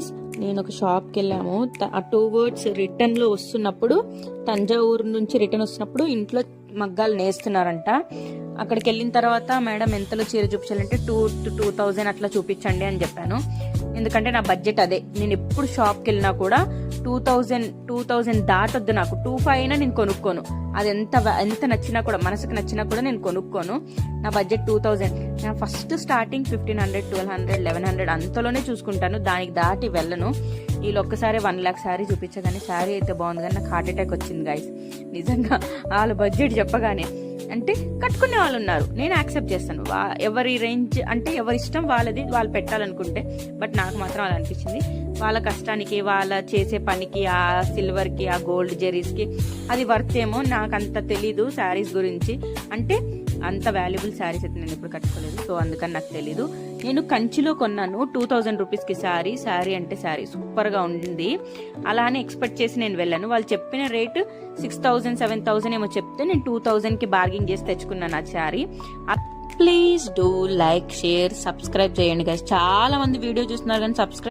Guys, నేను ఒక షాప్కి వెళ్ళాము. ఆ 2 వర్డ్స్ రిటర్న్లో వస్తున్నప్పుడు, తంజావూరు నుంచి రిటర్న్ వస్తున్నప్పుడు ఇంట్లో మగ్గాలు నేస్తున్నారంట. అక్కడికి వెళ్ళిన తర్వాత మేడం ఎంతలో చీర చూపించాలంటే 2,000 అట్లా చూపించండి అని చెప్పాను. ఎందుకంటే నా బడ్జెట్ అదే. నేను ఎప్పుడు షాప్కి వెళ్ళినా కూడా 2,000 దాటొద్దు. నాకు 2,500 అయినా నేను కొనుక్కోను. అది ఎంత నచ్చినా కూడా, మనసుకు నచ్చినా కూడా నేను కొనుక్కోను. నా బడ్జెట్ 2,000. నేను ఫస్ట్ స్టార్టింగ్ 1,500, 1,200, 1,100 అంతలోనే చూసుకుంటాను. దానికి దాటి వెళ్ళను. వీళ్ళు ఒక్కసారి 1 lakh శారీ చూపించగానే, శారీ అయితే బాగుంది కానీ నాకు హార్ట్ అటాక్ వచ్చింది గైస్. నిజంగా వాళ్ళ బడ్జెట్ చెప్పగానే. అంటే కట్టుకునే వాళ్ళు ఉన్నారు, నేను యాక్సెప్ట్ చేస్తాను. ఎవరి రేంజ్ అంటే ఎవరి ఇష్టం వాళ్ళది, వాళ్ళు పెట్టాలనుకుంటే. బట్ నాకు మాత్రం అలా అనిపించింది. వాళ్ళ కష్టానికి, వాళ్ళ చేసే పనికి, ఆ సిల్వర్కి, ఆ గోల్డ్ జెరీస్కి అది వర్త్ ఏమో. నాకు అంత తెలీదు శారీస్ గురించి. అంటే అంత వాల్యుబుల్ శారీస్ అయితే నేను ఎప్పుడు కట్టుకోలేదు. సో అందుకని నాకు తెలీదు. నేను కంచిలో కొన్నాను 2,000 రూపీస్కి శారీ. శారీ అంటే శారీ సూపర్గా ఉంది. అలానే ఎక్స్పెక్ట్ చేసి నేను వెళ్ళాను. వాళ్ళు చెప్పిన రేటు 6,000, 7,000 ఏమో చెప్తే నేను 2,000కి బార్గింగ్ చేసి తెచ్చుకున్నాను ఆ sari. Please do like, share, subscribe చేయండి గైస్. చాలా మంది వీడియో చూస్తున్నారు కానీ సబ్స్క్రైబ్